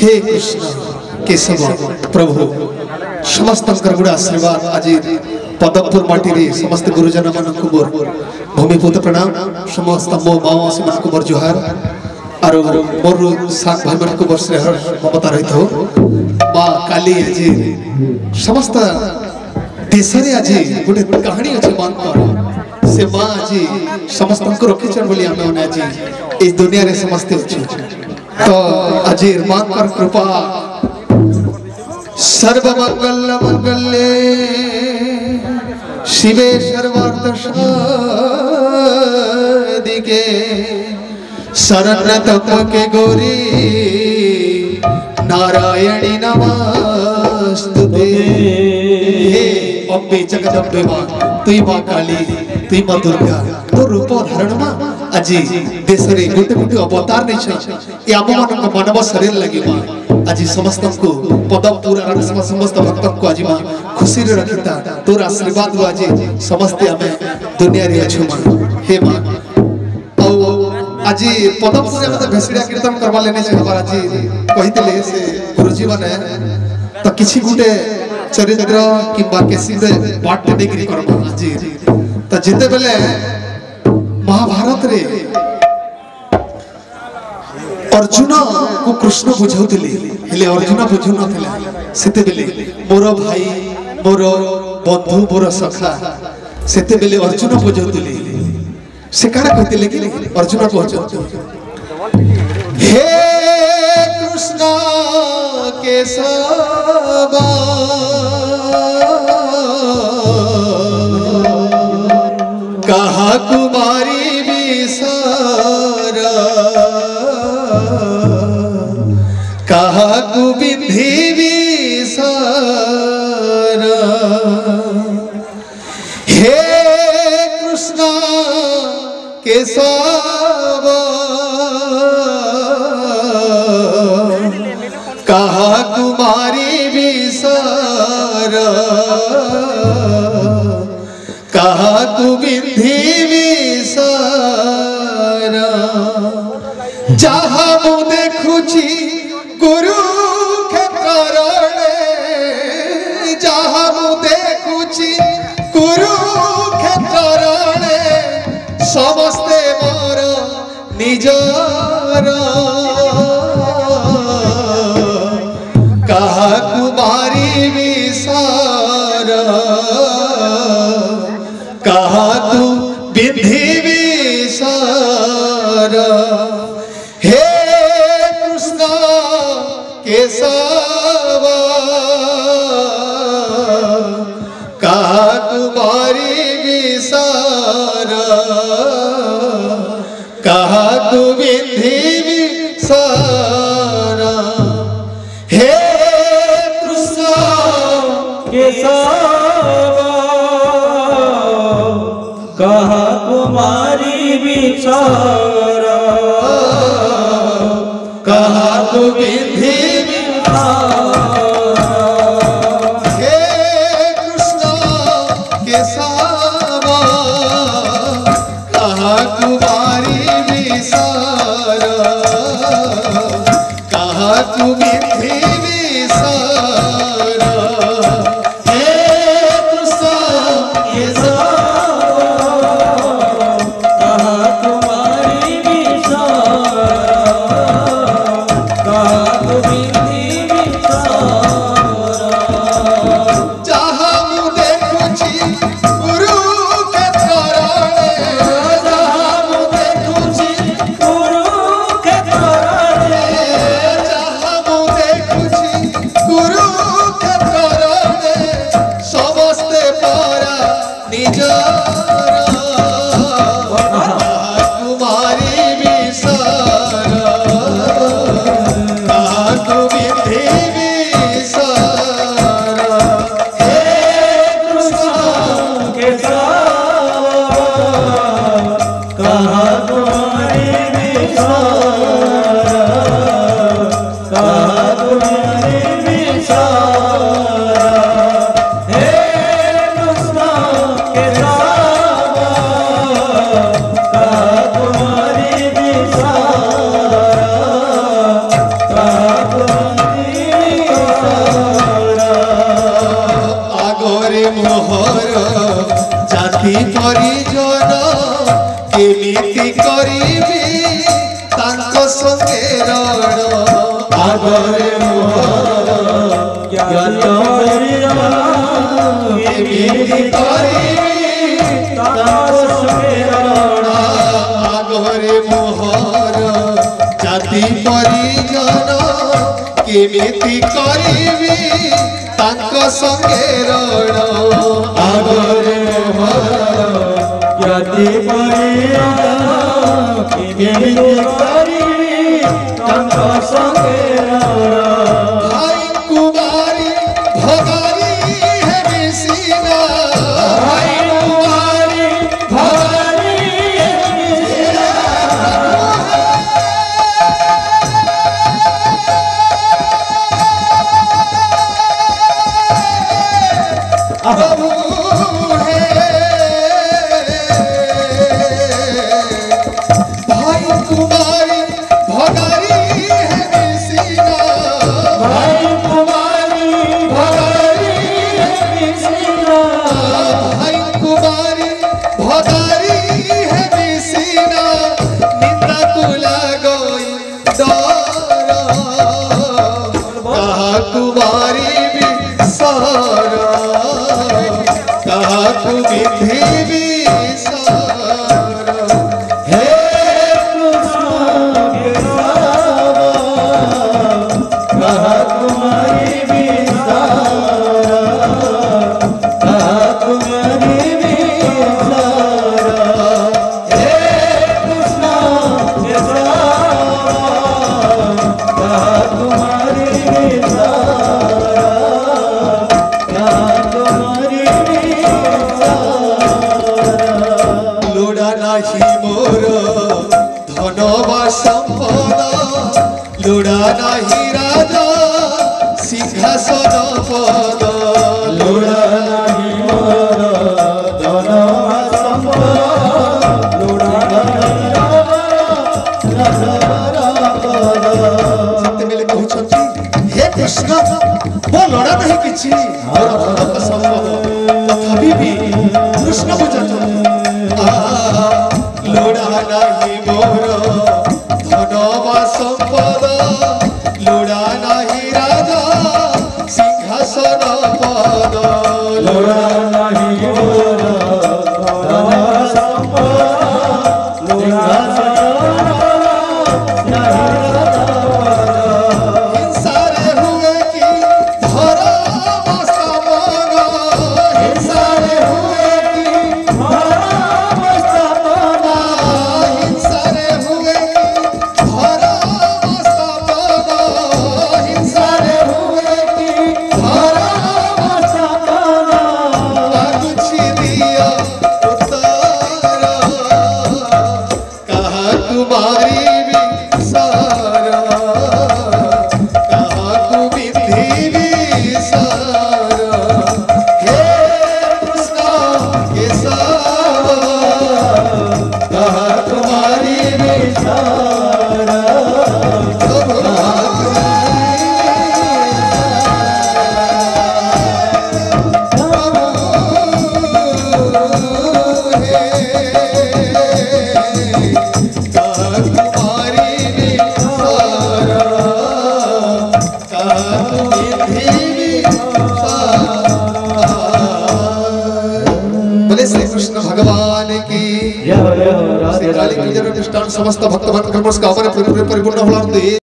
हे कृष्ण केशव प्रभु समस्त गुड़ा आशीर्वाद आज पदमपुर माटी रे समस्त गुरुजन मान मोर भूमिपूत प्रणाम समस्त मो माओसी मान मोर जुहार और मोर सात भाई मान मोर श्रेहर ममता रही हो माँ काली आज समस्त देश रे आज गोटे कहानी अच्छे मां से माँ आज समस्त को रखी बोली आम आज इस दुनिया रे समस्ते अच्छे तो आज मां कृपा सर्वमंगल मंगल्ये शिवे सर्वार्थ साधिके शरणत्म के गौरी नारायणी नमस्तुते। हे अम्बे जगदम्बे मां तुई मां काली तुई मां दुर्गा तो रूप धारण मां आज देश रे गोटे गोटे अवतार नहीं ये आम मान मानव शरीर लगे मां आज समस्त को पदमपुर समस्त भक्त को आज मां खुशी रे रखिता तोर आशीर्वाद आज समस्त आमे दुनिया रे अछु मां हे मां आज पदमपुर में भेसड़िया कीर्तन करवा लेने से हमारा आज कहितले से गुरुजी माने तो किछि गुटे चरित्र किबा केसी रे बाट देकरी करबा आज तो जिते बेले महाभारत रे अर्जुन को कृष्ण बुझाउथिले हेले अर्जुन बुझु नथिला सेते बेले मोर भाई मोर बंधु मोर सखा सेते बेले अर्जुन बुझाउथिले से काना कहतिले कि अर्जुन बुझाउ हे कृष्ण केशव कहा कुमारी विसारा कहा कुबिंधी विसारा हे कृष्ण केशव कहा कुमारी विसारा कहा कुबिंधी विसारा जहा मु देखुची कुरुक्षेत्र जहा मु देखुची कुरुक्षेत्र समस्ते मोर निजर कहा कुमारी विसारा कहा तू विधि विसारा हे कृष्ण केशव कहा कुमारी विसारा कहा तू विधि विसारा हे कृष्ण केशव कहा कुमारी विसारा कहा तू विधि विसारा हे कृष्ण केशव कहा कुमारी विसारा कहा तू विधि विसारा हे कृष्ण केशव कहा कुमारी विसारा कहा परिजन केमिति करिबी तांको संगे रण आगरे मोहर ज्ञान परिजन केमिति करिबी तांको संगे रण आगरे मोहर जाति परिजन केमिति करिबी तांको संगे रण आगरे मोहर ज्ञाति परिजन केमिति करिबी तांको संगे रण भाई कुमारी भगारी है मिसिना भाई कुमारी भवानी प्रभु है भाई कुमारी भगारी है मिसिना भाई कुमारी भवानी मिसिना भाई कुमारी भगारी है मिसिना निंदा कुला गई डर कहा कुमारी भी सारा कहा कुमिधि भी सारा हे कृष्ण के सावा कहा तुम्हारी विसारा कहा तुम्हारी विसारा हे कृष्ण के सावा कहा तुम्हारी विसारा कहा तुम्हारी विसारा लोड़ा नाही मोर धन बा संपद लोड़ा नाही राजा सिंहासन पद लोड़ा नहीं मोर धन संपद लोड़ा नहीं ସେତେବେଳେ କହୁଛନ୍ତି ହେ କୃଷ୍ଣ ମୋ ଲୋଡ଼ା ନାହିଁ କିଛି ମୋର ଧନ ବା ସମ୍ପଦ ତଥାପି ବି କୃଷ୍ଣ ବୁଝାଛନ୍ତି ଲୋଡ଼ା ନାହିଁ ମୋର ଧନ ବା ସମ୍ପଦ ଲୋଡ଼ା ନାହିଁ ରାଜା ସିଂହାସନ ପଦ लोड़ा नहीं मोर धन संपद लोड़ा हिंसारे हुए कि धर्म स्थापन हिंसारे हुए कि हिंसारे हुए कि धर्म स्थापन हिंसारे हुए कि कुछ दिया उत्तर कहा कुमारी भी सारा कहा कुमिधि भी सारा हे कृष्ण के सावा कहा कुमारी भी सारा बोले श्री कृष्ण भगवान की जय जय राधे श्री काली राधे कृष्ण समस्त भक्तमान कर्मस कामना परिपूर्ण फलाम दे।